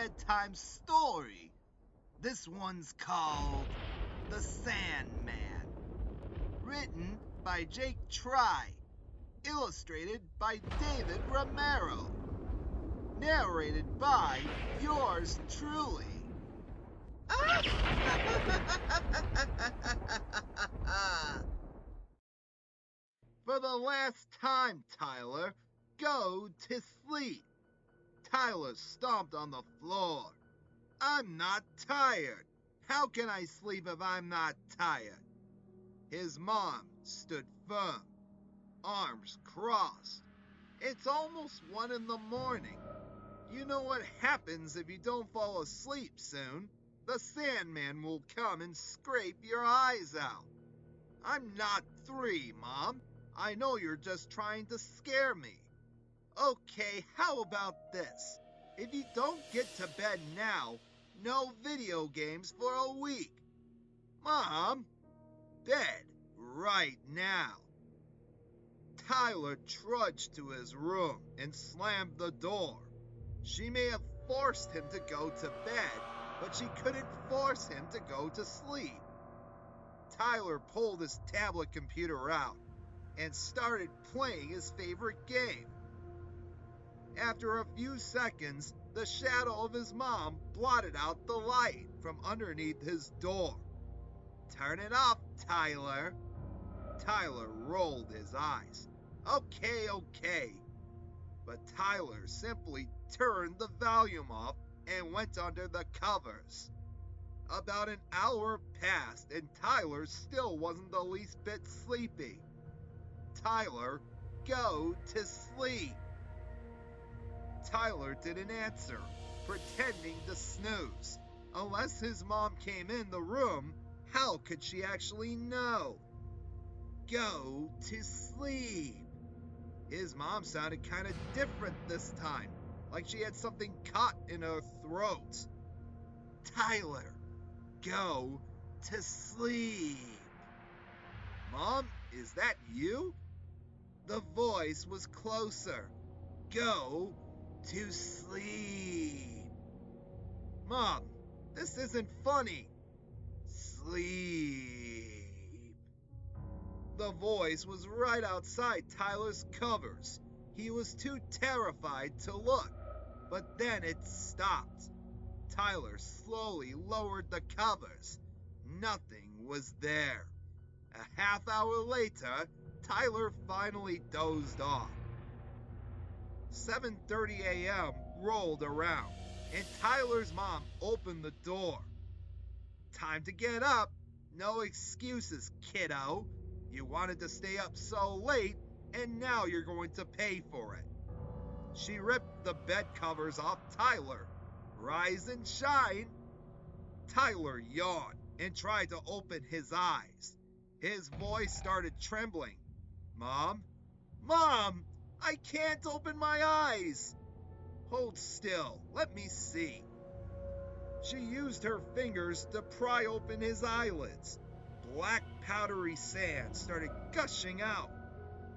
bedtime story. This one's called The Sandman. Written by Jake Try. Illustrated by David Romero. Narrated by yours truly. For the last time, Tyler, go to sleep. Tyler stomped on the floor. I'm not tired. How can I sleep if I'm not tired? His mom stood firm, arms crossed. It's almost 1 a.m. You know what happens if you don't fall asleep soon. The Sandman will come and scrape your eyes out. I'm not 3, Mom. I know you're just trying to scare me. Okay, how about this? If you don't get to bed now, no video games for a week. Mom, bed right now. Tyler trudged to his room and slammed the door. She may have forced him to go to bed, but she couldn't force him to go to sleep. Tyler pulled his tablet computer out and started playing his favorite game. After a few seconds, the shadow of his mom blotted out the light from underneath his door. Turn it off, Tyler. Tyler rolled his eyes. Okay. But Tyler simply turned the volume off and went under the covers. About an hour passed and Tyler still wasn't the least bit sleepy. Tyler, go to sleep. Tyler didn't answer, pretending to snooze. Unless his mom came in the room, how could she actually know? Go to sleep. His mom sounded kind of different this time, like she had something caught in her throat. Tyler, go to sleep. Mom, is that you? The voice was closer. Go to sleep. Mom, this isn't funny. Sleep. The voice was right outside Tyler's covers. He was too terrified to look, but then it stopped. Tyler slowly lowered the covers. Nothing was there. A half hour later, Tyler finally dozed off. 7:30 a.m. rolled around, and Tyler's mom opened the door. Time to get up. No excuses, kiddo. You wanted to stay up so late, and now you're going to pay for it. She ripped the bed covers off Tyler. Rise and shine. Tyler yawned and tried to open his eyes. His voice started trembling. Mom? Mom! I can't open my eyes! Hold still. Let me see. She used her fingers to pry open his eyelids. Black powdery sand started gushing out.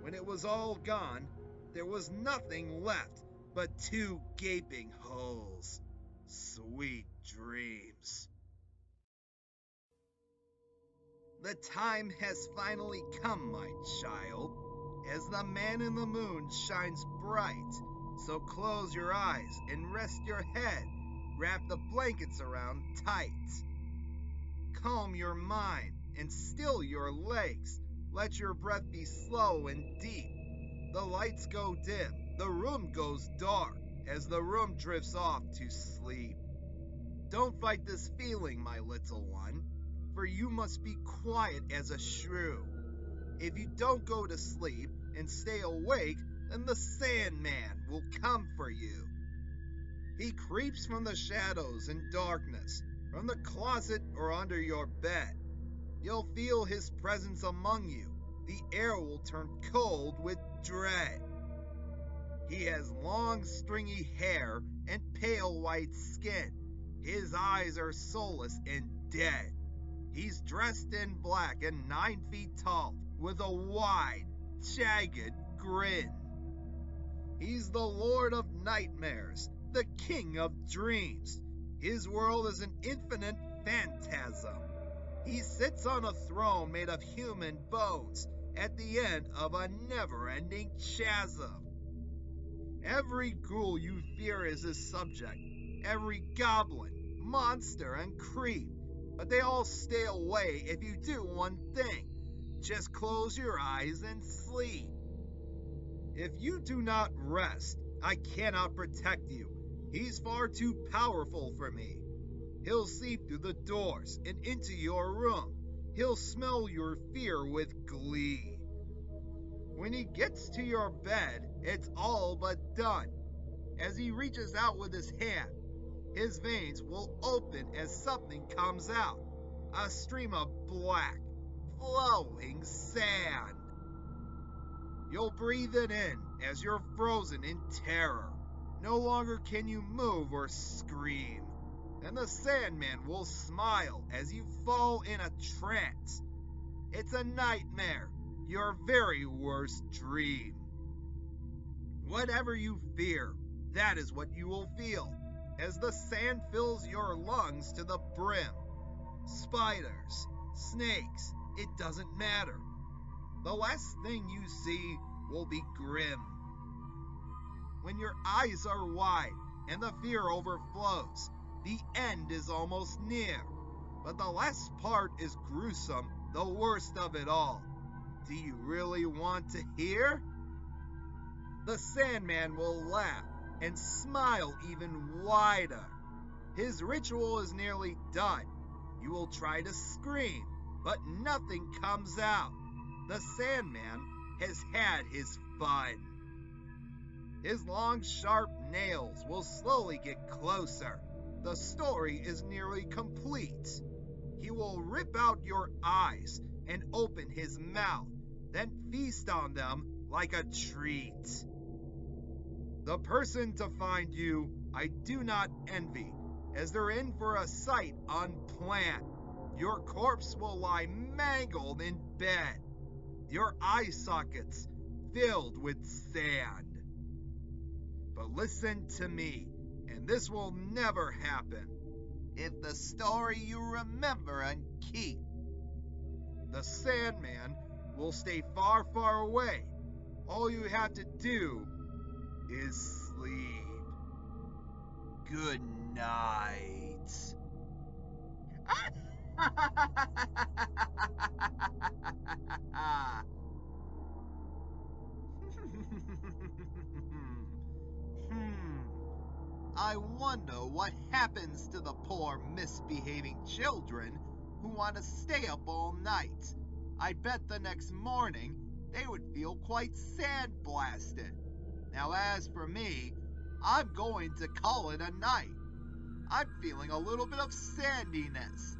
When it was all gone, there was nothing left but 2 gaping holes. Sweet dreams. The time has finally come, my child, as the man in the moon shines bright. So close your eyes and rest your head. Wrap the blankets around tight. Calm your mind and still your legs. Let your breath be slow and deep. The lights go dim, the room goes dark as the room drifts off to sleep. Don't fight this feeling, my little one, for you must be quiet as a shrew. If you don't go to sleep and stay awake, then the Sandman will come for you. He creeps from the shadows and darkness, from the closet or under your bed. You'll feel his presence among you. The air will turn cold with dread. He has long, stringy hair and pale white skin. His eyes are soulless and dead. He's dressed in black and 9 feet tall, with a wide, jagged grin. He's the Lord of Nightmares, the king of dreams. His world is an infinite phantasm. He sits on a throne made of human bones at the end of a never-ending chasm. Every ghoul you fear is his subject, every goblin, monster, and creep. But they all stay away if you do one thing. Just close your eyes and sleep. If you do not rest, I cannot protect you. He's far too powerful for me. He'll see through the doors and into your room. He'll smell your fear with glee. When he gets to your bed, it's all but done. As he reaches out with his hand, his veins will open as something comes out. A stream of black, flowing sand. You'll breathe it in as you're frozen in terror. No longer can you move or scream. And the Sandman will smile as you fall in a trance. It's a nightmare, your very worst dream. Whatever you fear, that is what you will feel, as the sand fills your lungs to the brim. Spiders, snakes, it doesn't matter. The last thing you see will be grim. When your eyes are wide and the fear overflows, the end is almost near. But the last part is gruesome, the worst of it all. Do you really want to hear? The Sandman will laugh and smile even wider. His ritual is nearly done. You will try to scream, but nothing comes out. The Sandman has had his fun. His long, sharp nails will slowly get closer. The story is nearly complete. He will rip out your eyes and open his mouth, then feast on them like a treat. The person to find you I do not envy, as they're in for a sight unplanned. Your corpse will lie mangled in bed, your eye sockets filled with sand. But listen to me, and this will never happen. If the story you remember and keep. The Sandman will stay far, far away. All you have to do is sleep. Good night. I wonder what happens to the poor misbehaving children who want to stay up all night. I bet the next morning they would feel quite sandblasted. Now as for me, I'm going to call it a night. I'm feeling a little bit of sandiness.